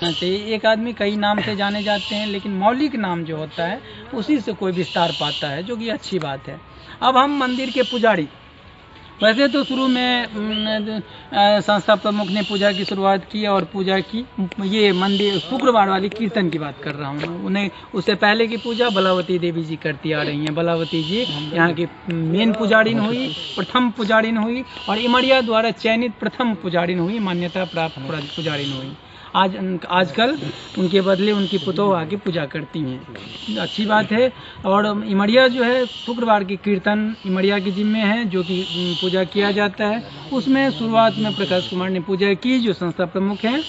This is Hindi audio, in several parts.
चाहिए। एक आदमी कई नाम से जाने जाते हैं, लेकिन मौलिक नाम जो होता है उसी से कोई विस्तार पाता है, जो कि अच्छी बात है। अब हम मंदिर के पुजारी, वैसे तो शुरू में संस्था प्रमुख ने पूजा की शुरुआत की और पूजा की, ये मंदिर शुक्रवार वाली कीर्तन की बात कर रहा हूँ। उन्हें उससे पहले की पूजा बलावती देवी जी करती आ रही हैं। बलावती जी यहाँ की मेन पुजारिन हुई, प्रथम पुजारिन हुई, और इमड़िया द्वारा चयनित प्रथम पुजारिन हुई, मान्यता प्राप्त पुजारिन हुई। आजकल उनके बदले उनकी पुतोह आके पूजा करती हैं, अच्छी बात है। और इमड़िया जो है, शुक्रवार की कीर्तन इमड़िया के जिम्मे है, जो कि पूजा किया जाता है। उसमें शुरुआत में प्रकाश कुमार ने पूजा की, जो संस्था प्रमुख हैं,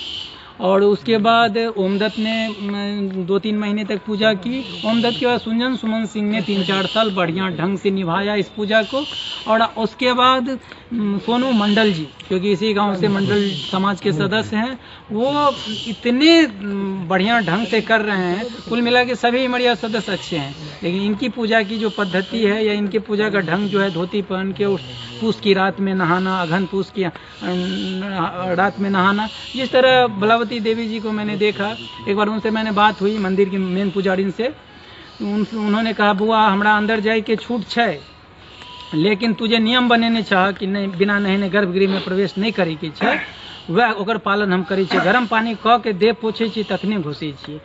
और उसके बाद ओमदत्त ने 2-3 महीने तक पूजा की। ओमदत्त के बाद सुंजन सुमन सिंह ने 3-4 साल बढ़िया ढंग से निभाया इस पूजा को। और उसके बाद सोनू मंडल जी, क्योंकि इसी गांव से मंडल समाज के सदस्य हैं, वो इतने बढ़िया ढंग से कर रहे हैं। कुल मिला के सभी इमड़िया सदस्य अच्छे हैं, लेकिन इनकी पूजा की जो पद्धति है या इनके पूजा का ढंग जो है, धोती पहन के पूस की रात में नहाना, अघन पूस की रात में नहाना, जिस तरह बलावती देवी जी को मैंने देखा। एक बार उनसे मैंने बात हुई, मंदिर की मेन पुजारिन से। उन्होंने कहा, बुआ हमरा अंदर जाए के छूट है, लेकिन तुझे नियम बनेने चाह कि नहीं, बिना नहने गर्भगृह में प्रवेश नहीं करे के छै, वह ओकर पालन हम करै छियै। गरम पानी कऽ के देह पोछै छी तखने घुसै छियै।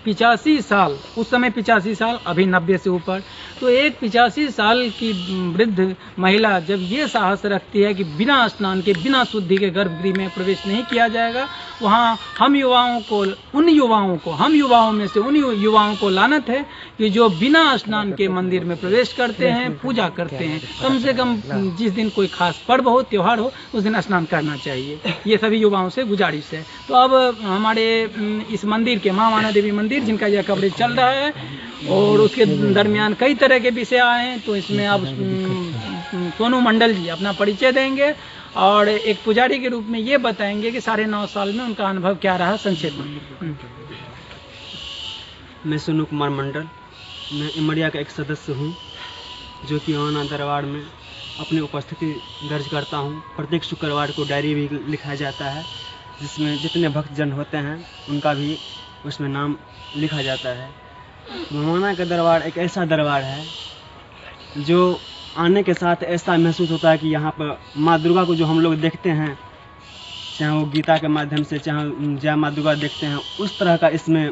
85 साल, उस समय 85 साल, अभी 90 से ऊपर, तो 85 साल की वृद्ध महिला जब ये साहस रखती है कि बिना स्नान के, बिना शुद्धि के गर्भगृह में प्रवेश नहीं किया जाएगा, वहाँ हम युवाओं में से उन युवाओं को लानत है कि जो बिना स्नान के मंदिर में प्रवेश करते हैं, पूजा करते हैं। कम से कम जिस दिन कोई खास पर्व हो, त्योहार हो, उस दिन स्नान करना चाहिए। ये सभी युवाओं से गुजारिश है। तो अब हमारे इस मंदिर के माँ वाना देवी मंदिर, जिनका यह कवरेज चल रहा है, और उसके दरमियान कई तरह के विषय आए हैं, तो इसमें अब सोनू मंडल जी अपना परिचय देंगे और एक पुजारी के रूप में ये बताएंगे कि 9.5 साल में उनका अनुभव क्या रहा, संक्षेप में। मैं सोनू कुमार मंडल, मैं इमड़िया का एक सदस्य हूँ, जो कि वाना दरबार में अपनी उपस्थिति दर्ज करता हूँ। प्रत्येक शुक्रवार को डायरी भी लिखा जाता है, जिसमें जितने भक्तजन होते हैं उनका भी उसमें नाम लिखा जाता है। वाना का दरबार एक ऐसा दरबार है जो आने के साथ ऐसा महसूस होता है कि यहाँ पर माँ दुर्गा को जो हम लोग देखते हैं, चाहे वो गीता के माध्यम से, चाहे जय माँ दुर्गा देखते हैं, उस तरह का इसमें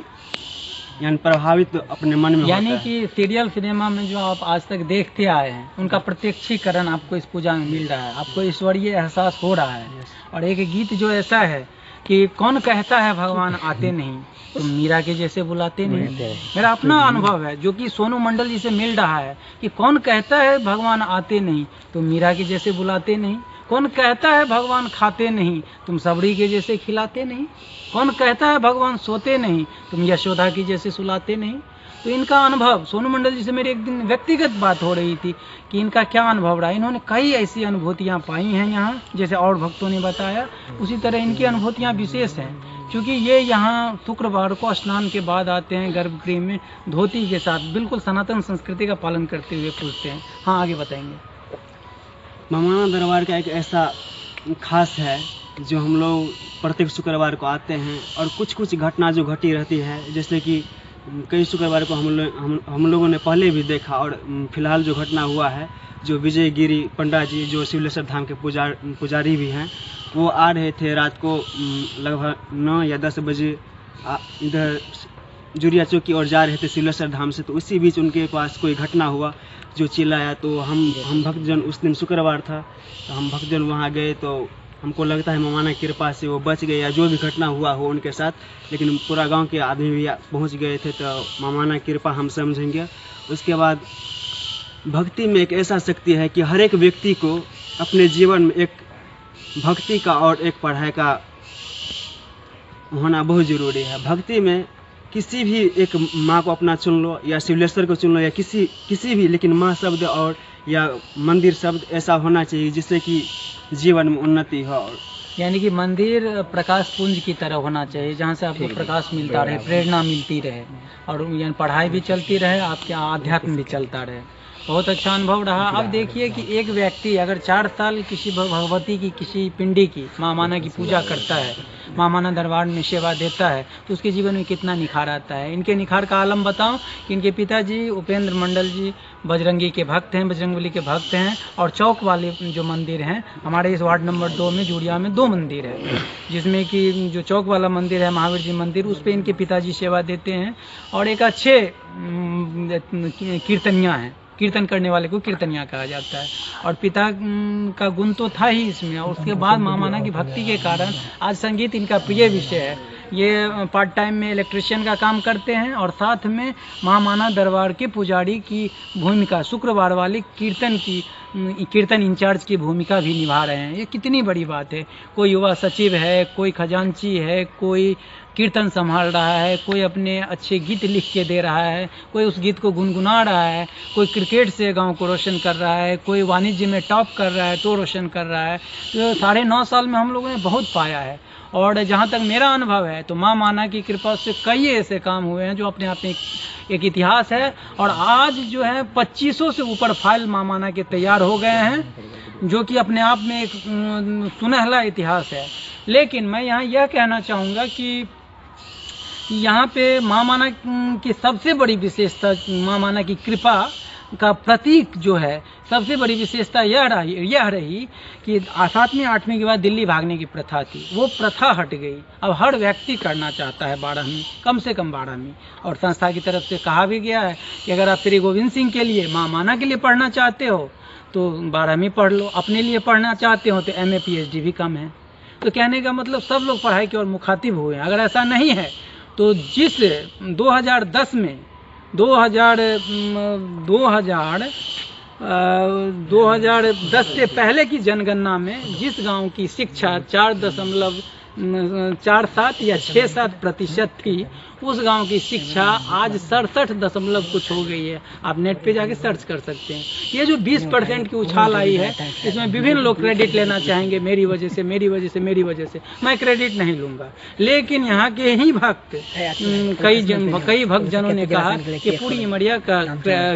यानी प्रभावित अपने मन में, यानी कि सीरियल सिनेमा में जो आप आज तक देखते आए हैं, उनका प्रत्यक्षीकरण आपको इस पूजा में मिल रहा है। आपको ईश्वरीय एहसास हो रहा है। और एक गीत जो ऐसा है कि कौन कहता है भगवान आते नहीं, तुम मीरा के जैसे बुलाते नहीं। मेरा अपना अनुभव है, जो कि सोनू मंडल जी से मिल रहा है, कि कौन कहता है भगवान आते नहीं, तुम मीरा के जैसे बुलाते नहीं। कौन कहता है भगवान खाते नहीं, तुम सबरी के जैसे खिलाते नहीं। कौन कहता है भगवान सोते नहीं, तुम यशोदा की जैसे सुलाते नहीं। तो इनका अनुभव, सोनू मंडल जी से मेरी एक दिन व्यक्तिगत बात हो रही थी कि इनका क्या अनुभव रहा। इन्होंने कई ऐसी अनुभूतियाँ पाई हैं यहाँ, जैसे और भक्तों ने बताया, उसी तरह इनकी अनुभूतियाँ विशेष हैं। क्योंकि ये यहाँ शुक्रवार को स्नान के बाद आते हैं, गर्भगृह में धोती के साथ, बिल्कुल सनातन संस्कृति का पालन करते हुए पूजते हैं। हाँ, आगे बताएंगे। वाना दरबार का एक ऐसा खास है जो हम लोग प्रत्येक शुक्रवार को आते हैं, और कुछ घटना जो घटी रहती है, जैसे कि कई शुक्रवार को हम लोगों ने पहले भी देखा, और फिलहाल जो घटना हुआ है, जो विजय गिरी पंडा जी, जो शिवलेश्वर धाम के पुजारी भी हैं, वो आ रहे थे रात को लगभग 9 या 10 बजे इधर जुरिया चौकी और जा रहे थे शिवलेश्वर धाम से। तो उसी बीच उनके पास कोई घटना हुआ जो चिल्लाया। तो हम भक्तजन, उस दिन शुक्रवार था, तो हम भक्तजन वहाँ गए। तो हमको लगता है मामा की कृपा से वो बच गए, या जो भी घटना हुआ हो उनके साथ, लेकिन पूरा गांव के आदमी भी पहुंच गए थे। तो मामा की कृपा हम समझेंगे। उसके बाद भक्ति में एक ऐसा शक्ति है कि हर एक व्यक्ति को अपने जीवन में एक भक्ति का और एक पढ़ाई का होना बहुत ज़रूरी है। भक्ति में किसी भी एक माँ को अपना चुन लो, या शिवलेश्वर को चुन लो, या किसी भी, लेकिन माँ शब्द और या मंदिर शब्द ऐसा होना चाहिए जिससे कि जीवन में उन्नति हो। यानी कि मंदिर प्रकाश पुंज की तरह होना चाहिए, जहाँ से आपको प्रकाश मिलता रहे, प्रेरणा मिलती रहे, और यानी पढ़ाई भी चलती रहे, आपके आध्यात्म भी चलता रहे। बहुत अच्छा अनुभव रहा। अब देखिए कि एक व्यक्ति अगर 4 साल किसी भगवती की किसी पिंडी की माँ माना की पूजा करता है, माँ माना दरबार में सेवा देता है, तो उसके जीवन में कितना निखार आता है। इनके निखार का आलम बताऊं कि इनके पिताजी उपेंद्र मंडल जी बजरंगी के भक्त हैं, बजरंगबली के भक्त हैं। और चौक वाले जो मंदिर हैं हमारे इस वार्ड नंबर 2 में जुड़िया में 2 मंदिर है, जिसमें कि जो चौक वाला मंदिर है महावीर जी मंदिर, उस पर इनके पिताजी सेवा देते हैं। और एक अच्छे कीर्तनिया हैं, कीर्तन करने वाले को कीर्तनिया कहा जाता है। और पिता का गुण तो था ही इसमें, और उसके बाद माँ माना की भक्ति के कारण आज संगीत इनका प्रिय विषय है। ये पार्ट टाइम में इलेक्ट्रिशियन का काम करते हैं और साथ में माँ माना दरबार के पुजारी की भूमिका, शुक्रवार वाली कीर्तन इंचार्ज की भूमिका भी निभा रहे हैं। ये कितनी बड़ी बात है। कोई युवा सचिव है, कोई खजांची है, कोई कीर्तन संभाल रहा है, कोई अपने अच्छे गीत लिख के दे रहा है, कोई उस गीत को गुनगुना रहा है, कोई क्रिकेट से गांव को रोशन कर रहा है, कोई वाणिज्य में टॉप कर रहा है तो रोशन कर रहा है। तो 9.5 साल में हम लोगों ने बहुत पाया है। और जहाँ तक मेरा अनुभव है तो माँ माना की कृपा से कई ऐसे काम हुए हैं जो अपने आप में एक इतिहास है। और आज जो है 2500 से ऊपर फाइल माँ माना के तैयार हो गए हैं, जो कि अपने आप में एक सुनहला इतिहास है। लेकिन मैं यहाँ यह कहना चाहूँगा कि यहाँ पे माँ माना की सबसे बड़ी विशेषता, माँ माना की कृपा का प्रतीक जो है, सबसे बड़ी विशेषता यह रही कि 7वीं 8वीं के बाद दिल्ली भागने की प्रथा थी, वो प्रथा हट गई। अब हर व्यक्ति करना चाहता है 12वीं, कम से कम 12वीं। और संस्था की तरफ से कहा भी गया है कि अगर आप श्री गोविंद सिंह के लिए, माँ माना के लिए पढ़ना चाहते हो तो 12वीं पढ़ लो, अपने लिए पढ़ना चाहते हो तो MA PhD भी कम है। तो कहने का मतलब सब लोग पढ़ाई की ओर मुखातिब हुए हैं। अगर ऐसा नहीं है तो जिस 2010 में 2010 से पहले की जनगणना में जिस गांव की शिक्षा 4.47 या 6-7% थी, उस गांव की शिक्षा आज 67 कुछ हो गई है। आप नेट पे जाके सर्च कर सकते हैं। ये जो 20% की उछाल आई है, इसमें विभिन्न लोग क्रेडिट लेना चाहेंगे, मेरी वजह से, मेरी वजह से, मेरी वजह से। मैं क्रेडिट नहीं लूँगा, लेकिन यहाँ के ही भक्त, कई भक्त जनों ने कहा कि पूरी इमरिया का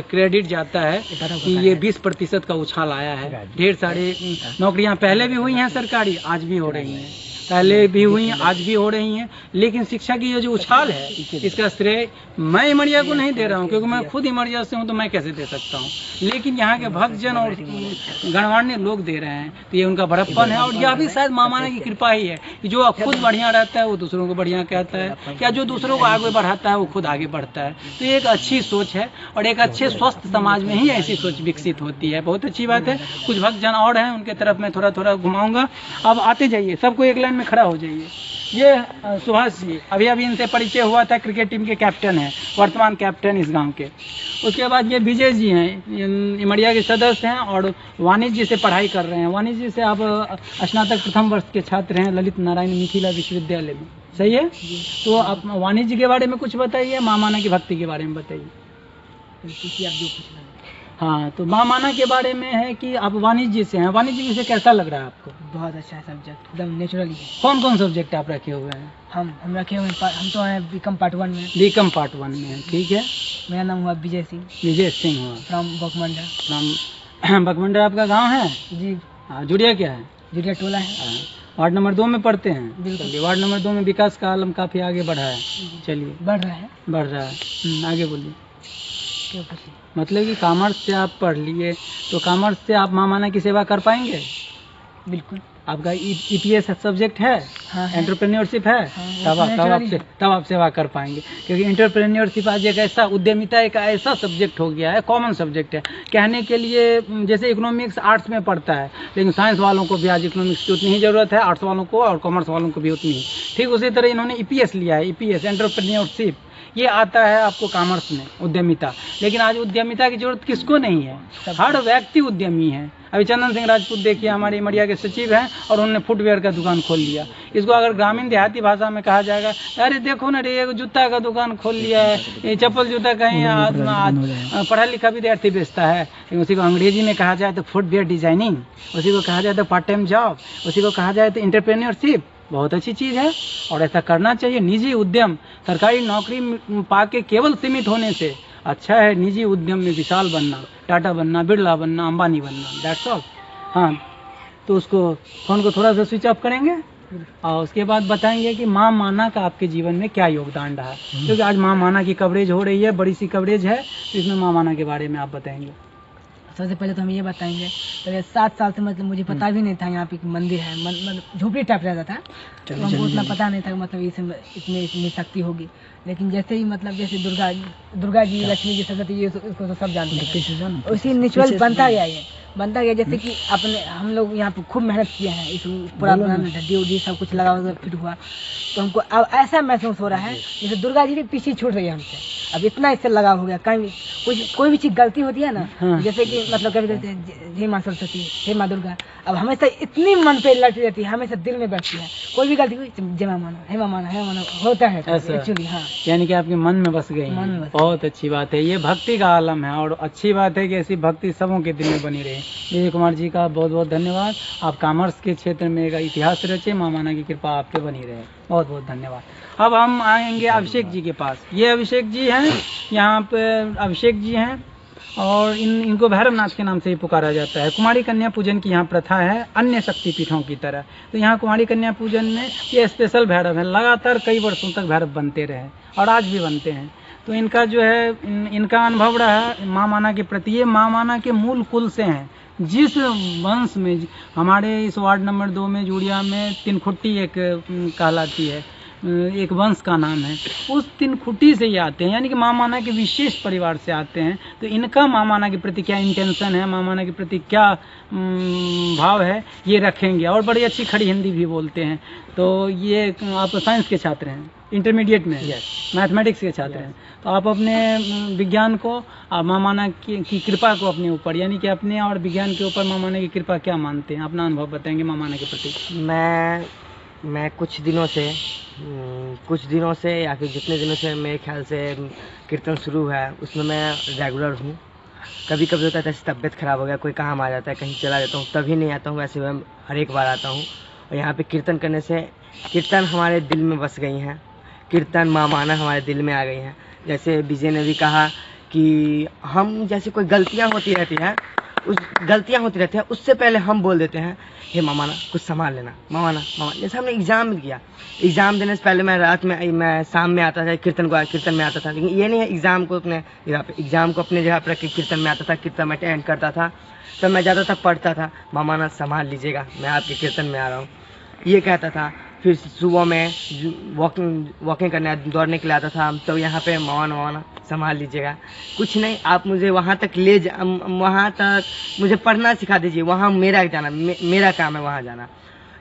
क्रेडिट जाता है कि ये 20% का उछाल आया है। ढेर सारी नौकरियाँ पहले भी हुई हैं सरकारी, आज भी हो रही हैं, पहले भी हुई हैं, आज भी हो रही हैं। लेकिन शिक्षा की ये जो उछाल है, इसका श्रेय मैं इमरिया को नहीं दे रहा हूँ, क्योंकि मैं खुद इमरिया से हूँ, तो मैं कैसे दे सकता हूँ। लेकिन यहाँ के भक्तजन और गणमान्य लोग दे रहे हैं, तो ये उनका बड़प्पन है। और यह भी शायद माँ माना की कृपा ही है कि जो खुद बढ़िया रहता है वो दूसरों को बढ़िया कहता है, या जो दूसरों को आगे बढ़ाता है वो खुद आगे बढ़ता है। तो ये एक अच्छी सोच है, और एक अच्छे स्वस्थ समाज में ही ऐसी सोच विकसित होती है। बहुत अच्छी बात है। कुछ भक्तजन और हैं, उनके तरफ मैं थोड़ा थोड़ा घुमाऊंगा। अब आते जाइए, सबको एक लाइन में खड़ा हो जाइए। ये सुभाष जी, अभी इनसे परिचय हुआ था, क्रिकेट टीम के कैप्टन हैं, वर्तमान कैप्टन इस गांव के। उसके बाद ये विजय जी हैं, इमरिया के सदस्य हैं और वाणिज्य से पढ़ाई कर रहे हैं। वाणिज्य से आप स्नातक प्रथम वर्ष के छात्र हैं ललित नारायण मिथिला विश्वविद्यालय में, सही है? तो आप वाणिज्य के बारे में कुछ बताइए, माँ माना की भक्ति के बारे में बताइए। आप जो पूछना है। हाँ, तो माँ माना के बारे में है कि आप वाणिज्य से हैं। वाणिज्य विषय कैसा लग रहा है आपको? बहुत अच्छा है सब्जेक्ट, एकदम नेचुरली। कौन कौन सब्जेक्ट आप रखे हुए हैं? हम रखे हुए हैं, हम तो हैं बीकॉम पार्ट 1 में। बीकॉम पार्ट 1 में है, ठीक है। मेरा नाम हुआ विजय सिंह। विजय सिंह हुआ, फ्रॉम बकमंडा। फ्रॉम बकमंडा आपका गांव है जी। हाँ, जुड़िया क्या है? जुड़िया टोला है। वार्ड नंबर 2 में पढ़ते हैं। बिल्कुल। वार्ड नंबर 2 में विकास का आलम काफी आगे बढ़ा है। चलिए, बढ़ रहा है। आगे बोलिए। क्यों पूछिए? मतलब कि कॉमर्स से आप पढ़ लिए, तो कॉमर्स से आप माँ माना की सेवा कर पाएंगे? बिल्कुल। आपका EPS सब्जेक्ट है, हाँ, एंटरप्रेन्योरशिप है, हाँ, तब आप सेवा कर पाएंगे। क्योंकि एंटरप्रेन्योरशिप आज एक ऐसा, उद्यमिता एक ऐसा सब्जेक्ट हो गया है, कॉमन सब्जेक्ट है। कहने के लिए जैसे इकोनॉमिक्स आर्ट्स में पढ़ता है, लेकिन साइंस वालों को भी आज इकोनॉमिक्स की उतनी ही ज़रूरत है, आर्ट्स वालों को और कॉमर्स वालों को भी उतनी ही। ठीक उसी तरह इन्होंने EPS लिया है, EPS एंटरप्रेन्योरशिप, ये आता है आपको कॉमर्स में, उद्यमिता। लेकिन आज उद्यमिता की जरूरत किसको नहीं है? हर व्यक्ति उद्यमी है। अभी चंदन सिंह राजपूत देखिए, हमारे इमरिया के सचिव हैं और उन्होंने फुटवेयर का दुकान खोल लिया। इसको अगर ग्रामीण देहाती भाषा में कहा जाएगा, अरे देखो ना रे, एक जूता का दुकान खोल लिया है, ये चप्पल जूता कहीं पढ़ा लिखा विद्यार्थी बेचता है। उसी को अंग्रेजी में कहा जाए तो फुटवेयर डिजाइनिंग, उसी को कहा जाए तो पार्ट टाइम जॉब, उसी को कहा जाए तो एंटरप्रेन्योरशिप। बहुत अच्छी चीज़ है और ऐसा करना चाहिए। निजी उद्यम सरकारी नौकरी पाके केवल सीमित होने से अच्छा है निजी उद्यम में विशाल बनना, टाटा बनना, बिरला बनना, अंबानी बनना, दैट्स ऑल। हाँ, तो उसको फ़ोन को थोड़ा सा स्विच ऑफ करेंगे और उसके बाद बताएंगे कि माँ माना का आपके जीवन में क्या योगदान रहा, क्योंकि आज माँ माना की कवरेज हो रही है, बड़ी सी कवरेज है, तो इसमें माँ माना के बारे में आप बताएंगे। सबसे पहले तो हम ये बताएंगे, पहले 7 साल से मतलब मुझे पता भी नहीं था यहाँ पे एक मंदिर है, मतलब झोपड़ी टाइप रहता था, तो हमको उतना पता नहीं था मतलब इसमें इतनी शक्ति होगी। लेकिन जैसे ही मतलब जैसे दुर्गा जी, लक्ष्मी जी, सरस्वती जी, इसको तो सब जानते हैं, उसी निचुअल बनता गया जैसे कि अपने हम लोग यहाँ पे खूब मेहनत किए हैं, इस पुराना ढड्डी उड्डी सब कुछ लगा हुआ फिट हुआ, तो हमको अब ऐसा महसूस हो रहा है जैसे दुर्गा जी भी पीछे छूट रही है हमसे। अब इतना इससे लगा हो गया, कहीं कोई भी चीज़ गलती होती है ना, जैसे कि मतलब कभी कहते हैं हे माँ सरस्वती, हे माँ दुर्गा, अब हमेशा इतनी मन पे लटती रहती है, हमेशा दिल में बैठती है, कोई भी गलती हुई जय माँ माना, हे माँ माना, हे माना होता है एक्चुअली। हाँ, यानी कि आपके मन में बस गई है, बहुत अच्छी बात है, ये भक्ति का आलम है और अच्छी बात है कि ऐसी भक्ति सबों के दिल में बनी रहे। विजय कुमार जी का बहुत बहुत धन्यवाद, आप कॉमर्स के क्षेत्र में एक इतिहास रचे, माँ माना की कृपा आप पे बनी रहे, बहुत बहुत धन्यवाद। अब हम आएंगे अभिषेक जी के पास। ये अभिषेक जी हैं, यहाँ पे अभिषेक जी हैं और इनको भैरवनाथ के नाम से ही पुकारा जाता है। कुमारी कन्या पूजन की यहाँ प्रथा है अन्य शक्तिपीठों की तरह, तो यहाँ कुमारी कन्या पूजन में ये स्पेशल भैरव है, लगातार कई वर्षों तक भैरव बनते रहे और आज भी बनते हैं। तो इनका जो है इनका अनुभव रहा है माँ माना के प्रति। ये माँ माना के मूल कुल से हैं, जिस वंश में हमारे इस वार्ड नंबर 2 में जुड़िया में तिनखुट्टी एक कहलाती है, एक वंश का नाम है, उस तिनखुट्टी से ये आते हैं, यानी कि माँ माना के विशेष परिवार से आते हैं। तो इनका माँ माना के प्रति क्या इंटेंशन है, माँ माना के प्रति क्या भाव है, ये रखेंगे। और बड़ी अच्छी खड़ी हिंदी भी बोलते हैं। तो ये आप साइंस के छात्र हैं, इंटरमीडिएट में मैथमेटिक्स के छात्र हैं, तो आप अपने विज्ञान को माँ माना की कृपा को अपने ऊपर, यानी कि अपने और विज्ञान के ऊपर माँ माना की कृपा क्या मानते हैं, अपना अनुभव बताएंगे माँ माना के प्रति। मैं कुछ दिनों से या फिर जितने दिनों से मेरे ख्याल से कीर्तन शुरू है उसमें मैं रेगुलर हूँ। कभी कभी होता है जैसे तबीयत ख़राब हो गया, कोई काम आ जाता है, कहीं चला जाता हूँ, तभी नहीं आता हूँ, वैसे मैं हर एक बार आता हूँ। और यहाँ पे कीर्तन करने से कीर्तन हमारे दिल में बस गई हैं, कीर्तन माँ माना हमारे दिल में आ गई हैं। जैसे विजय ने भी कहा कि हम जैसे कोई गलतियाँ होती रहती हैं उससे पहले हम बोल देते हैं हे माँ माना कुछ संभाल लेना, माँ माना। जैसे हमने एग्ज़ाम किया, एग्ज़ाम देने से पहले मैं शाम में आता था, कीर्तन में आता था, लेकिन ये नहीं है एग्ज़ाम को अपने जगह पर रख के कीर्तन में आता था, कीर्तन में अटेंड करता था, तो मैं जाता था, पढ़ता था, माँ माना संभाल लीजिएगा, मैं आपके कीर्तन में आ रहा हूँ, ये कहता था। फिर सुबह में वॉकिंग करने दौड़ने के लिए आता था, तो यहाँ पे माना संभाल लीजिएगा, कुछ नहीं आप मुझे वहाँ तक वहाँ तक मुझे पढ़ना सिखा दीजिए, वहाँ मेरा काम है वहाँ जाना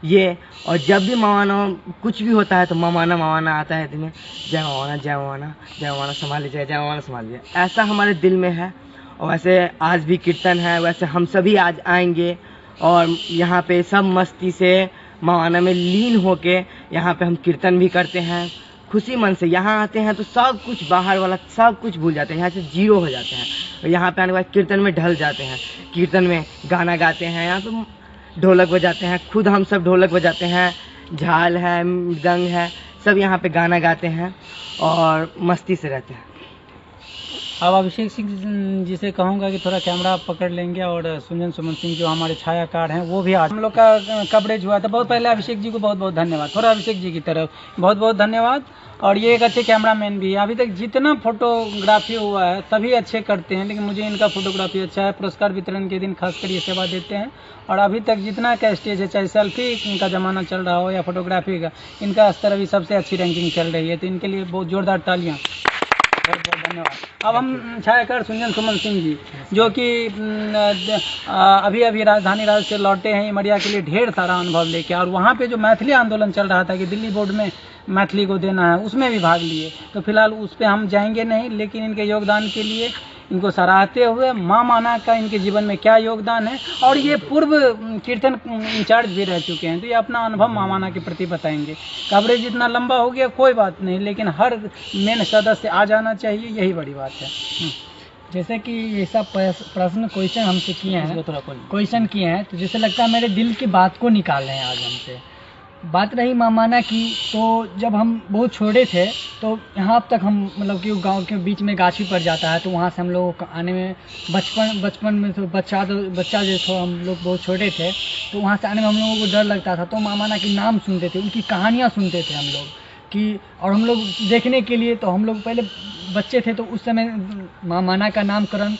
ये। और जब भी मावाना कुछ भी होता है तो मावाना आता है दिल में, जय मावाना संभाल लीजिए, जय मावाना संभाल लीजिए, ऐसा हमारे दिल में है। और वैसे आज भी कीर्तन है, वैसे हम सभी आज आएंगे और यहाँ पे सब मस्ती से मावाना में लीन होके यहाँ पे हम कीर्तन भी करते हैं खुशी मन से। यहाँ आते हैं तो सब कुछ बाहर वाला सब कुछ भूल जाते हैं, यहाँ से जीरो हो जाते हैं, और यहाँ पे आने के बाद कीर्तन में ढल जाते हैं, कीर्तन में गाना गाते हैं, यहाँ पे ढोलक बजाते हैं, खुद हम सब ढोलक बजाते हैं, झाल है, मृदंग है, सब यहाँ पे गाना गाते हैं और मस्ती से रहते हैं। अब अभिषेक सिंह जी से कहूँगा कि थोड़ा कैमरा आप पकड़ लेंगे और सुजन सुमन सिंह जो हमारे छायाकार हैं वो भी आज हम लोग का कवरेज हुआ था। बहुत पहले अभिषेक जी को बहुत बहुत धन्यवाद, थोड़ा अभिषेक जी की तरफ बहुत बहुत धन्यवाद। और ये एक अच्छे कैमरामैन भी है, अभी तक जितना फोटोग्राफी हुआ है सभी अच्छे करते हैं, लेकिन मुझे इनका फोटोग्राफी अच्छा है। पुरस्कार वितरण के दिन खासकर ये सेवा देते हैं और अभी तक जितना का स्टेज है, चाहे सेल्फी इनका ज़माना चल रहा हो या फोटोग्राफी का, इनका स्तर अभी सबसे अच्छी रैंकिंग चल रही है, तो इनके लिए बहुत जोरदार तालियाँ, बहुत बहुत धन्यवाद। अब हम छायाकार सुजन सुमन सिंह जी जो कि अभी राजधानी राज्य से लौटे हैं इमरिया के लिए ढेर सारा अनुभव लेके, और वहाँ पे जो मैथिली आंदोलन चल रहा था कि दिल्ली बोर्ड में मैथिली को देना है, उसमें भी भाग लिए। तो फिलहाल उस पर हम जाएंगे नहीं, लेकिन इनके योगदान के लिए इनको सराहते हुए माँ माना का इनके जीवन में क्या योगदान है, और ये पूर्व कीर्तन इंचार्ज भी रह चुके हैं, तो ये अपना अनुभव माँ माना के प्रति बताएंगे। कवरेज इतना लंबा हो गया कोई बात नहीं, लेकिन हर मेन सदस्य आ जाना चाहिए, यही बड़ी बात है। जैसे कि ये सब प्रश्न क्वेश्चन हमसे किए हैं, तो जैसे लगता है मेरे दिल की बात को निकाल रहे हैं आज हमसे। बात रही मामाना की, तो जब हम बहुत छोटे थे तो यहाँ तक हम मतलब कि गांव के बीच में गाछी पड़ जाता है, तो वहाँ से हम लोग आने में बचपन में तो बच्चा जो था, हम लोग बहुत छोटे थे, तो वहाँ से आने में हम लोगों को डर लगता था। तो मामाना के नाम सुनते थे, उनकी कहानियाँ सुनते थे हम लोग कि, और हम लोग देखने के लिए, तो हम लोग पहले बच्चे थे तो उस समय मामाना का नामकरण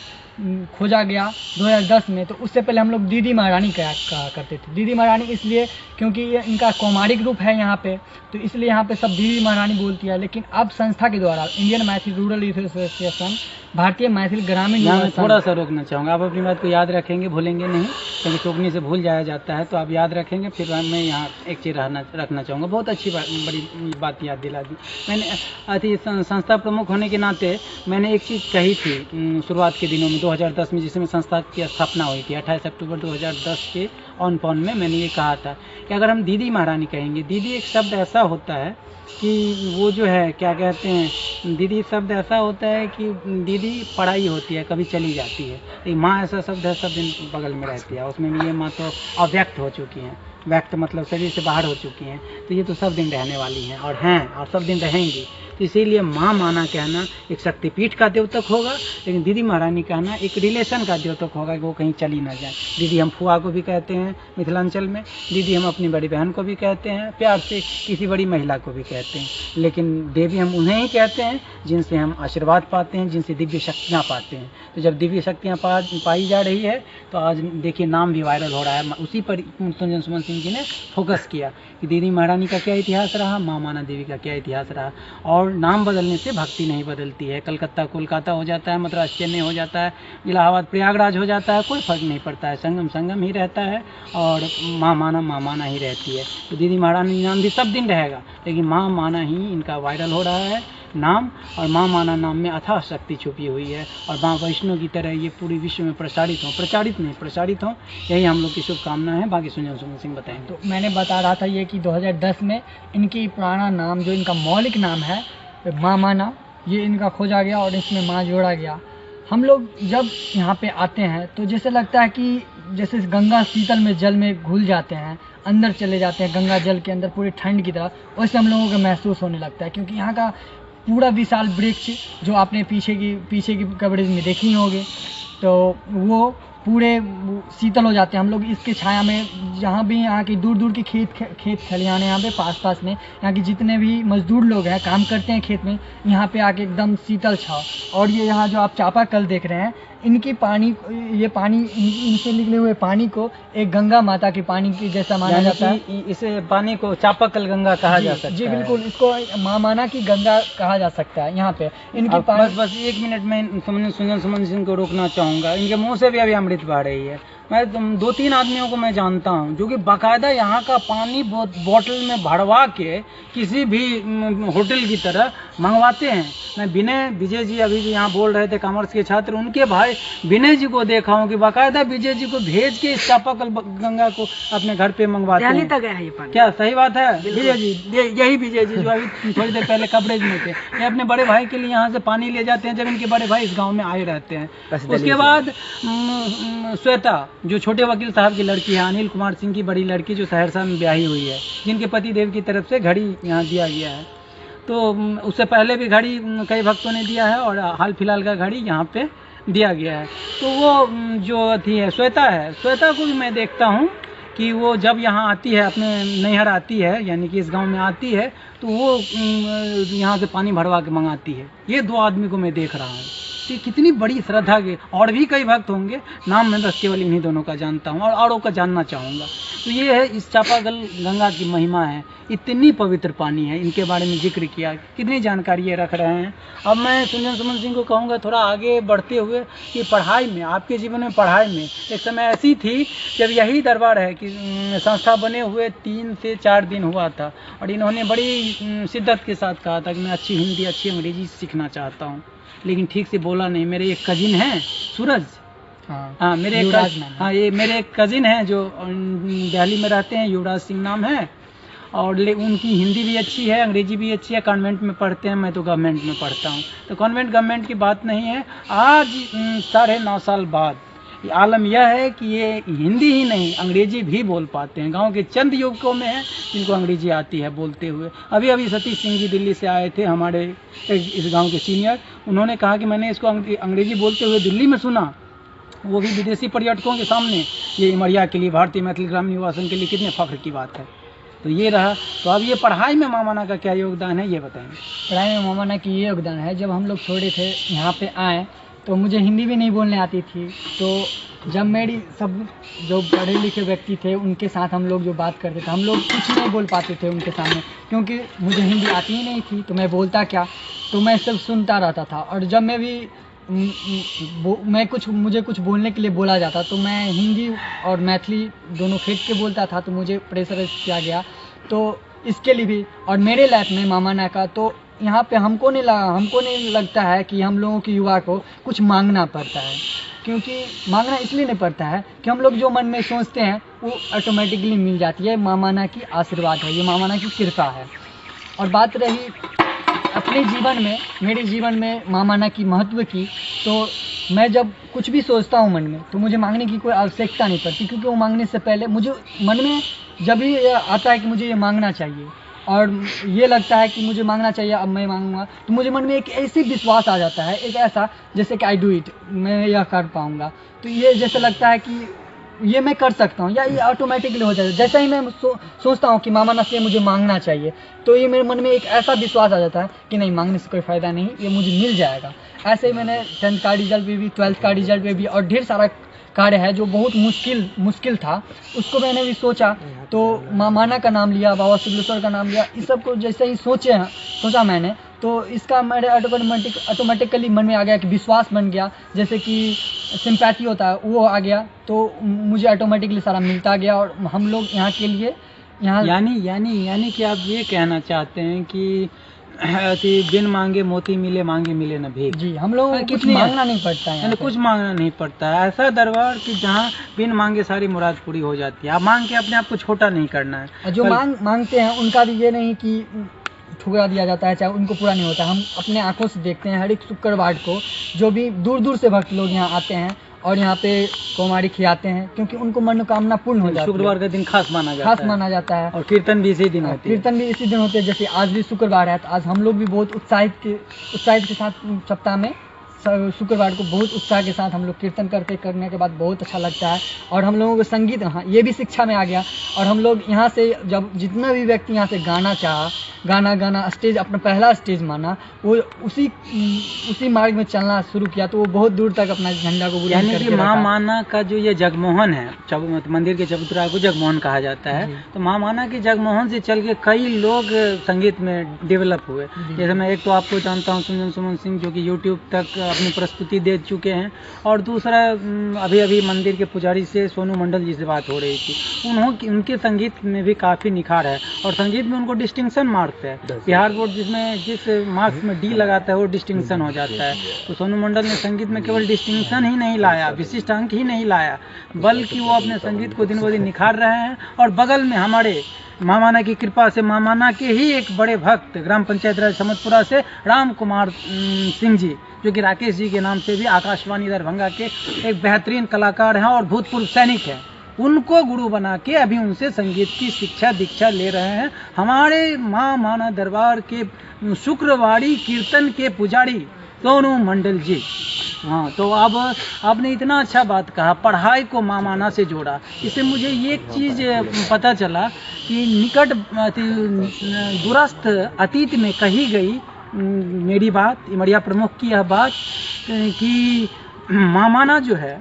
खोजा गया 2010 में। तो उससे पहले हम लोग दीदी महारानी कहा करते थे। दीदी महारानी इसलिए क्योंकि ये इनका कौमारिक रूप है यहाँ पे, तो इसलिए यहाँ पे सब दीदी महारानी बोलती है। लेकिन अब संस्था के द्वारा Indian Maithil rural youth association, भारतीय मैथिल ग्रामीण यहाँ थोड़ा सा रोकना चाहूँगा, आप अपनी बात को याद रखेंगे, भूलेंगे नहीं, क्योंकि टोकनी से भूल जाया जाता है, तो आप याद रखेंगे। फिर मैं यहाँ एक चीज़ रखना चाहूँगा, बहुत अच्छी बात, बड़ी बात याद दिला दी। मैंने अति संस्था प्रमुख होने के नाते मैंने एक चीज़ कही थी शुरुआत के दिनों में 2010 में, जिसमें संस्था की स्थापना हुई थी 28 अक्टूबर 2010 के ऑन पॉन में। मैंने ये कहा था कि अगर हम दीदी महारानी कहेंगे, दीदी एक शब्द ऐसा होता है कि वो जो है क्या कहते हैं, दीदी शब्द ऐसा होता है कि दीदी पढ़ाई होती है, कभी चली जाती है। एक माँ ऐसा शब्द है, सब दिन बगल में रहती है, उसमें ये माँ तो अव्यक्त हो चुकी हैं, व्यक्त मतलब शरीर से बाहर हो चुकी हैं, तो ये तो सब दिन रहने वाली हैं और सब दिन रहेंगी। तो इसीलिए माँ माना कहना एक शक्तिपीठ का द्योतक होगा, लेकिन दीदी महारानी कहना एक रिलेशन का द्योतक होगा कि वो कहीं चली ना जाए। दीदी हम फुआ को भी कहते हैं मिथिलांचल में, दीदी हम अपनी बड़ी बहन को भी कहते हैं, प्यार से किसी बड़ी महिला को भी कहते हैं, लेकिन देवी हम उन्हें ही कहते हैं जिनसे हम आशीर्वाद पाते हैं, जिनसे दिव्य शक्तियाँ पाते हैं। तो जब दिव्य शक्तियाँ पाई जा रही है, तो आज देखिए नाम भी वायरल हो रहा है। उसी पर मृत्युंजय सुमन सिंह जी ने फोकस किया कि दीदी महारानी का क्या इतिहास रहा, माँ माना देवी का क्या इतिहास रहा। और नाम बदलने से भक्ति नहीं बदलती है। कलकत्ता कोलकाता हो जाता है, मद्रास चेन्नई हो जाता है, इलाहाबाद प्रयागराज हो जाता है, कोई फर्क नहीं पड़ता है, संगम संगम ही रहता है और माँ माना ही रहती है। तो दीदी महारानी नाम भी सब दिन रहेगा, लेकिन माँ माना ही इनका वायरल हो रहा है नाम, और माँ माना नाम में अथाह शक्ति छुपी हुई है, और माँ वैष्णो की तरह ये पूरी विश्व में प्रचारित हो। यही हम लोग की शुभकामना है। बाकी सुनिए सुमन सिंह बताएंगे। तो मैंने बता रहा था ये कि 2010 में इनकी पुराना नाम, जो इनका मौलिक नाम है माँ माना, ये इनका खोजा गया और इसमें माँ जोड़ा गया। हम लोग जब यहाँ पे आते हैं तो जैसे लगता है कि जैसे गंगा शीतल में जल में घुल जाते हैं, अंदर चले जाते हैं गंगा जल के अंदर पूरी ठंड की तरह, वैसे हम लोगों को महसूस होने लगता है। क्योंकि यहाँ का पूरा विशाल वृक्ष जो आपने पीछे की कवरेज में देखी होगी, तो वो पूरे शीतल हो जाते हैं। हम लोग इसके छाया में, जहाँ भी यहाँ की दूर दूर की खेत खलिहान है, यहाँ पे पास में यहाँ के जितने भी मजदूर लोग हैं काम करते हैं खेत में, यहाँ पे आके एकदम शीतल छाव। और ये यहाँ जो आप चापाकल देख रहे हैं, इनकी पानी, ये पानी, इनसे निकले हुए पानी को एक गंगा माता के पानी की जैसा माना जाता है। इसे पानी को चापाकल गंगा कहा जा सकता है। जी बिल्कुल, इसको माँ माना की गंगा कहा जा सकता है। यहाँ पे इनकी पानी, बस 1 मिनट में सुमन सिंह को रोकना चाहूँगा। इनके मुँह से भी अभी अमृत बह रही है। मैं 2-3 आदमियों को मैं जानता हूँ जो कि बाकायदा यहाँ का पानी बोतल में भरवा के किसी भी होटल की तरह मंगवाते हैं। मैं विजय जी अभी भी यहाँ बोल रहे थे, कॉमर्स के छात्र, उनके भाई विनय जी को देखा हूँ कि बाकायदा विजय जी को भेज के इस चापाकल गंगा को अपने घर पे मंगवाते हैं। तक है ये पानी। क्या सही बात है विजय जी? यही विजय जी जो अभी थोड़ी देर पहले कवरेज में थे, ये अपने बड़े भाई के लिए यहाँ से पानी ले जाते हैं जब इनके बड़े भाई इस गाँव में आए रहते हैं। उसके बाद श्वेता जो छोटे वकील साहब की लड़की है, अनिल कुमार सिंह की बड़ी लड़की, जो सहरसा में ब्याही हुई है, जिनके पति देव की तरफ से घड़ी यहाँ दिया गया है। तो उससे पहले भी घड़ी कई भक्तों ने दिया है और हाल फिलहाल का घड़ी यहाँ पे दिया गया है। तो वो जो थी है श्वेता को भी मैं देखता हूँ कि वो जब यहाँ आती है, अपने नैहर आती है, यानी कि इस गांव में आती है, तो वो यहाँ से पानी भरवा के मंगाती है। ये 2 आदमी को मैं देख रहा हूँ। तो कितनी बड़ी श्रद्धा के, और भी कई भक्त होंगे, नाम मैं बस केवल इन्हीं दोनों का जानता हूँ और औरों का जानना चाहूँगा। तो ये है इस चापाकल गंगा की महिमा है, इतनी पवित्र पानी है, इनके बारे में जिक्र किया, कितनी जानकारी ये रख रहे हैं। अब मैं सुमन सिंह को कहूँगा थोड़ा आगे बढ़ते हुए कि पढ़ाई में, आपके जीवन में पढ़ाई में एक समय ऐसी थी जब यही दरबार है कि संस्था बने हुए 3 से 4 दिन हुआ था और इन्होंने बड़ी शिद्दत के साथ कहा था कि मैं अच्छी हिंदी, अच्छी अंग्रेजी सीखना चाहता हूँ, लेकिन ठीक से बोला नहीं। मेरे एक कजिन हैं सूरज, हाँ मेरे एक कजिन हैं जो दिल्ली में रहते हैं, युवराज सिंह नाम है, और उनकी हिंदी भी अच्छी है, अंग्रेजी भी अच्छी है, कॉन्वेंट में पढ़ते हैं, मैं तो गवर्नमेंट में पढ़ता हूँ। तो कॉन्वेंट गवर्नमेंट की बात नहीं है। आज 9.5 साल बाद आलम यह है कि ये हिंदी ही नहीं अंग्रेजी भी बोल पाते हैं। गांव के चंद युवकों में है जिनको अंग्रेजी आती है बोलते हुए। अभी अभी सतीश सिंह जी दिल्ली से आए थे, हमारे इस गांव के सीनियर। उन्होंने कहा कि मैंने इसको अंग्रेजी बोलते हुए दिल्ली में सुना, वो भी विदेशी पर्यटकों के सामने। ये इमरिया के लिए, भारतीय मैथिली ग्रामीण निवासन के लिए कितने फख्र की बात है। तो ये रहा। तो अब ये पढ़ाई में मामाना का क्या योगदान है ये बताएंगे। पढ़ाई में मामाना की ये योगदान है, जब हम लोग छोटे थे यहाँ पे आए तो मुझे हिंदी भी नहीं बोलने आती थी। तो जब मेरी सब जो पढ़े लिखे व्यक्ति थे उनके साथ हम लोग जो बात करते थे, हम लोग कुछ नहीं बोल पाते थे उनके सामने, क्योंकि मुझे हिंदी आती ही नहीं थी। तो मैं बोलता क्या, तो मैं सब सुनता रहता था। और जब मैं भी मुझे कुछ बोलने के लिए बोला जाता तो मैं हिंदी और मैथिली दोनों फेंट के बोलता था। तो मुझे प्रेशराइज किया गया। तो इसके लिए भी, और मेरे लाइफ में मामाना का, तो यहाँ पे हमको नहीं लगता है कि हम लोगों के युवा को कुछ मांगना पड़ता है। क्योंकि मांगना इसलिए नहीं पड़ता है कि हम लोग जो मन में सोचते हैं वो ऑटोमेटिकली मिल जाती है। मामाना की आशीर्वाद है, ये मामाना की कृपा है। और बात रही अपने जीवन में, मेरे जीवन में मामाना की महत्व की, तो मैं जब कुछ भी सोचता हूँ मन में तो मुझे मांगने की कोई आवश्यकता नहीं पड़ती। क्योंकि वो मांगने से पहले मुझे मन में जब भी आता है कि मुझे ये मांगना चाहिए और ये लगता है कि मुझे मांगना चाहिए, अब मैं मांगूंगा, तो मुझे मन में एक ऐसी विश्वास आ जाता है, एक ऐसा जैसे कि आई डू इट, मैं यह कर पाऊँगा। तो ये जैसे लगता है कि ये मैं कर सकता हूँ, या ये ऑटोमेटिकली हो जाता है। जैसे ही मैं सोचता हूँ कि मामाना से मुझे मांगना चाहिए, तो ये मेरे मन में एक ऐसा विश्वास आ जाता है कि नहीं, मांगने से कोई फ़ायदा नहीं, ये मुझे मिल जाएगा। ऐसे ही मैंने 10th का रिजल्ट में भी, 12th का रिजल्ट में भी, और ढेर सारा कार्य है जो बहुत मुश्किल था, उसको मैंने भी सोचा। तो मामाना का नाम लिया, बाबा सिद्धेश्वर का नाम लिया, इस सब को जैसे ही सोचा मैंने, तो इसका मेरे ऑटोमेटिकली मन में आ गया कि विश्वास बन गया। जैसे कि सिंपैथी होता है वो आ गया, तो मुझे ऑटोमेटिकली सारा मिलता गया। और हम लोग यहाँ के लिए यहाँ यानी कि आप ये कहना चाहते हैं कि बिन मांगे मोती मिले, मांगे मिले न भीख। जी, हम लोगों को कुछ मांगना नहीं पड़ता है, कुछ मांगना नहीं पड़ता है। ऐसा दरबार कि जहाँ बिन मांगे सारी मुराद पूरी हो जाती है। आप मांग के अपने आप को छोटा नहीं करना है। जो मांगते हैं उनका भी ये नहीं कि ठुकरा दिया जाता है, चाहे उनको पूरा नहीं होता। हम अपने आंखों से देखते हैं हर एक शुक्रवार को जो भी दूर दूर से भक्त लोग यहाँ आते हैं और यहाँ पे कुमारी खिलाते हैं, क्योंकि उनको मनोकामना पूर्ण हो जाती है। शुक्रवार का दिन खास माना जाता है। और कीर्तन भी इसी दिन होते हैं। कीर्तन भी इसी दिन होते हैं। जैसे आज भी शुक्रवार है, तो आज हम लोग भी बहुत उत्साहित के साथ सप्ताह में शुक्रवार को बहुत उत्साह के साथ हम लोग कीर्तन करने के बाद बहुत अच्छा लगता है। और हम लोगों को संगीत, हाँ, ये भी शिक्षा में आ गया। और हम लोग यहाँ से जब जितना भी व्यक्ति यहाँ से गाना स्टेज, अपना पहला स्टेज माना, वो उसी मार्ग में चलना शुरू किया, तो वो बहुत दूर तक अपना झंडा को बुलंद करके रखा। माँ माना का जो ये जगमोहन है, मंदिर के चबूतरा को जगमोहन कहा जाता है। तो माँ माना के जगमोहन से चल के कई लोग संगीत में डेवलप हुए। जैसे मैं एक तो आपको जानता हूँ, सुमन सिंह, जो कि यूट्यूब तक अपनी प्रस्तुति दे चुके हैं। और दूसरा अभी मंदिर के पुजारी से सोनू मंडल जी से बात हो रही थी, उनके संगीत में भी काफ़ी निखार है। और संगीत में उनको डिस्टिंक्शन मार्क्स है। बिहार बोर्ड जिस मार्क्स में डी लगाता है वो डिस्टिंक्शन हो जाता है। तो सोनू मंडल ने संगीत में केवल डिस्टिंक्शन ही नहीं लाया, विशिष्ट अंक ही नहीं लाया, बल्कि वो अपने संगीत को दिन ब दिन निखार रहे हैं। और बगल में हमारे मामाना की कृपा से, मामाना के ही एक बड़े भक्त, ग्राम पंचायत राज समतपुरा से राम कुमार सिंह जी, जो कि राकेश जी के नाम से भी आकाशवाणी दरभंगा के एक बेहतरीन कलाकार हैं और भूतपूर्व सैनिक हैं, उनको गुरु बना के अभी उनसे संगीत की शिक्षा दीक्षा ले रहे हैं हमारे माँ माना दरबार के शुक्रवारी कीर्तन के पुजारी सोनू मंडल जी। हाँ, तो अब आपने इतना अच्छा बात कहा, पढ़ाई को माँ माना से जोड़ा। इससे मुझे ये एक चीज़ पता चला कि निकट दूरस्थ अतीत में कही गई मेरी बात, इमरिया प्रमुख की यह बात कि माँ माना जो है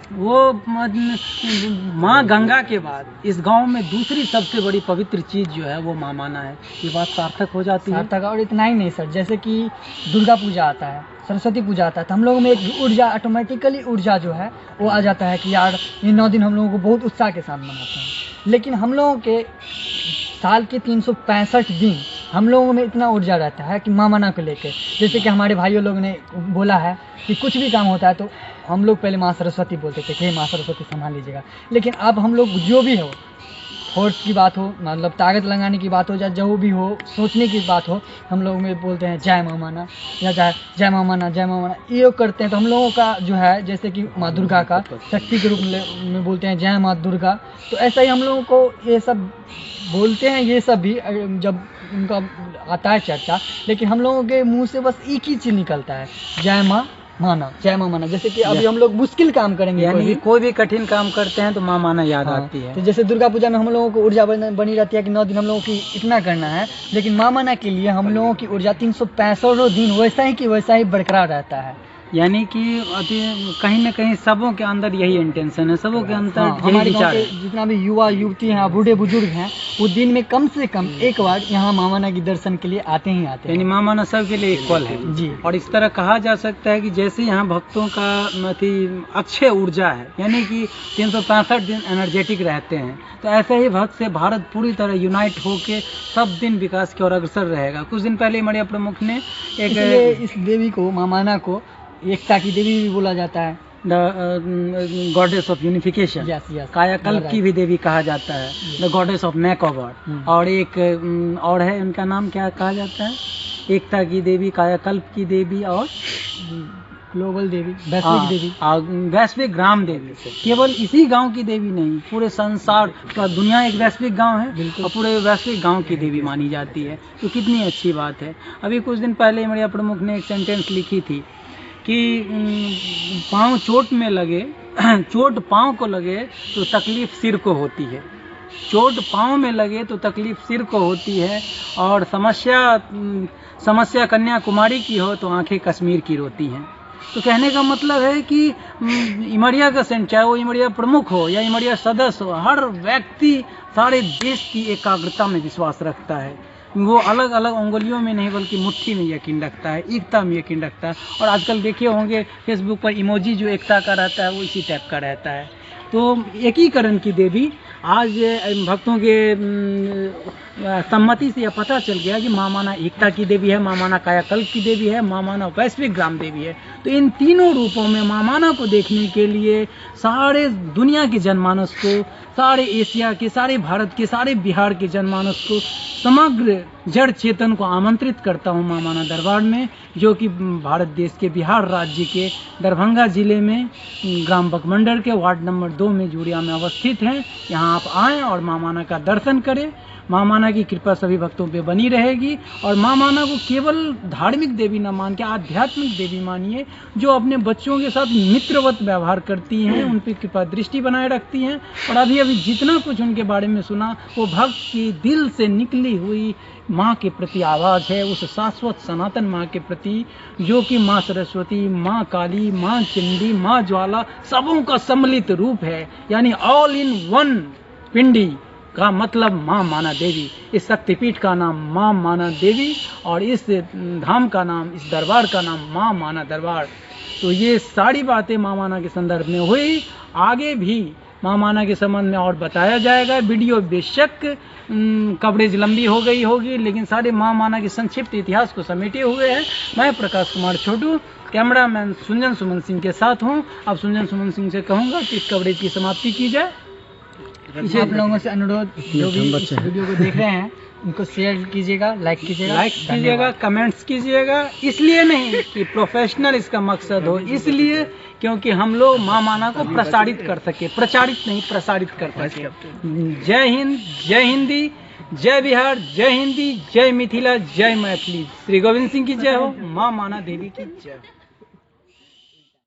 वो माँ गंगा के बाद इस गांव में दूसरी सबसे बड़ी पवित्र चीज़ जो है वो माँ माना है। ये बात सार्थक हो जाती है। सार्थक। और इतना ही नहीं सर, जैसे कि दुर्गा पूजा आता है, सरस्वती पूजा आता है, तो हम लोगों में एक ऊर्जा, ऑटोमेटिकली ऊर्जा जो है वो आ जाता है कि यार ये 9 दिन हम लोगों को बहुत उत्साह के साथ मनाते हैं। लेकिन हम लोगों के साल के 365 दिन हम लोगों में इतना ऊर्जा रहता है कि माँ माना को लेकर, जैसे कि हमारे भाइयों लोगों ने बोला है कि कुछ भी काम होता है तो हम लोग पहले माँ सरस्वती बोलते थे कि माँ सरस्वती संभाल लीजिएगा। लेकिन अब हम लोग जो भी हो फोर्स की बात हो, मतलब ताकत लगाने की बात हो, या जो भी हो, सोचने की बात हो, हम लोग में बोलते हैं जय माँ माना, या जय माँ माना, जय माँ माना, ये करते हैं। तो हम लोगों का जो है, जैसे कि माँ दुर्गा का शक्ति के रूप में बोलते हैं जय माँ दुर्गा, तो ऐसा ही हम लोगों को ये सब बोलते हैं। ये सब भी जब उनका आता है चर्चा, लेकिन हम लोगों के मुंह से बस एक ही चीज़ निकलता है, जय माँ माना, जय माँ माना। जैसे कि अभी हम लोग मुश्किल काम करेंगे, यानी कोई भी कठिन काम करते हैं तो माँ माना याद आती है। तो जैसे दुर्गा पूजा में हम लोगों को ऊर्जा बनी रहती है कि 9 दिन हम लोगों की इतना करना है, लेकिन माँ माना के लिए हम लोगों की ऊर्जा 365 दिन वैसा ही कि वैसा ही बरकरार रहता है। यानी कि कहीं न कहीं सबों के अंदर यही इंटेंशन है, सबों के अंदर यही हमारे गाँव विचार के है। जितना भी युवा युवती हैं, बूढ़े बुजुर्ग हैं, वो दिन में कम से कम एक बार यहाँ माँ माना के दर्शन के लिए आते ही आते यानी हैं। माँ माना सबके लिए इक्वल है जी। और इस तरह कहा जा सकता है कि जैसे यहाँ भक्तों का अक्षय ऊर्जा है, यानी कि 365 दिन एनर्जेटिक रहते हैं, तो ऐसे ही भक्त से भारत पूरी तरह यूनाइट होके सब दिन विकास की ओर अग्रसर रहेगा। कुछ दिन पहले मड़िया प्रमुख ने इसलिए इस देवी को, माँ माना को, एकता की देवी भी बोला जाता है, the goddess of unification, yes कायाकल्प की भी देवी कहा जाता है, द गॉडेस ऑफ मेकओवर। और एक और है, उनका नाम क्या कहा जाता है, एकता की देवी, कायाकल्प की देवी और ग्लोबल देवी, वैश्विक देवी, वैश्विक ग्राम देवी। केवल इसी गांव की देवी नहीं, पूरे संसार, पूरा दुनिया एक वैश्विक गांव है और पूरे वैश्विक गांव की देवी मानी जाती है। तो कितनी अच्छी बात है। अभी कुछ दिन पहले मड़िया प्रमुख ने एक सेंटेंस लिखी थी कि पाँव चोट में लगे चोट पाँव को लगे तो तकलीफ सिर को होती है, चोट पाँव में लगे तो तकलीफ सिर को होती है, और समस्या कन्याकुमारी की हो तो आंखें कश्मीर की रोती हैं। तो कहने का मतलब है कि इमरिया का सेंट, चाहे वो इमरिया प्रमुख हो या इमरिया सदस्य हो, हर व्यक्ति सारे देश की एकाग्रता में विश्वास रखता है। वो अलग अलग उंगलियों में नहीं बल्कि मुट्ठी में यकीन रखता है, एकता में यकीन रखता है। और आजकल देखे होंगे फेसबुक पर इमोजी जो एकता का रहता है वो इसी टाइप का रहता है। तो एकीकरण की देवी आज भक्तों के सम्मति से यह पता चल गया कि माँ माना एकता की देवी है, माँ माना कायाकल्प की देवी है, माँ माना वैश्विक ग्राम देवी है। तो इन तीनों रूपों में माँ माना को देखने के लिए सारे दुनिया के जनमानस को, सारे एशिया के, सारे भारत के, सारे बिहार के जनमानस को, समग्र जड़ चेतन को आमंत्रित करता हूँ माँ माना दरबार में, जो कि भारत देश के बिहार राज्य के दरभंगा जिले में ग्राम बकमंडर के वार्ड नंबर 2 में जूड़िया में अवस्थित हैं। यहाँ आप आएँ और माँ माना का दर्शन करें। माँ माना की कृपा सभी भक्तों पे बनी रहेगी। और माँ माना को केवल धार्मिक देवी न मान के आध्यात्मिक देवी मानिए, जो अपने बच्चों के साथ मित्रवत व्यवहार करती हैं, उन पर कृपा दृष्टि बनाए रखती हैं। और अभी अभी जितना कुछ उनके बारे में सुना, वो भक्त की दिल से निकली हुई माँ के प्रति आवाज़ है, उस शाश्वत सनातन माँ के प्रति, जो कि माँ सरस्वती, माँ काली, माँ चंडी, माँ ज्वाला, सबों का सम्मिलित रूप है। यानी ऑल इन वन पिंडी का मतलब माँ माना देवी। इस शक्तिपीठ का नाम माँ माना देवी और इस धाम का नाम, इस दरबार का नाम माँ माना दरबार। तो ये सारी बातें माँ माना के संदर्भ में हुई। आगे भी माँ माना के संबंध में और बताया जाएगा। वीडियो बेशक कवरेज लंबी हो गई होगी, लेकिन सारे माँ माना के संक्षिप्त इतिहास को समेटे हुए हैं। मैं प्रकाश कुमार छोटू, कैमरामैन सुंजन सुमन सिंह के साथ हूँ। अब सुंजन सुमन सिंह से कहूँगा कि इस कवरेज की समाप्ति की जाए। आप लोगों से अनुरोध, जो भी इस वीडियो को देख रहे हैं उनको शेयर कीजिएगा, लाइक कीजिएगा, कमेंट्स कीजिएगा। इसलिए नहीं कि प्रोफेशनल इसका मकसद हो, इसलिए क्योंकि हम लोग माँ माना को प्रसारित कर सके, प्रचारित नहीं प्रसारित कर सके। जय हिंद, जय हिंदी, जय बिहार, जय हिंदी, जय मिथिला, जय मैथिली। श्री गोविंद सिंह की जय हो, माँ माना देवी की जय हो।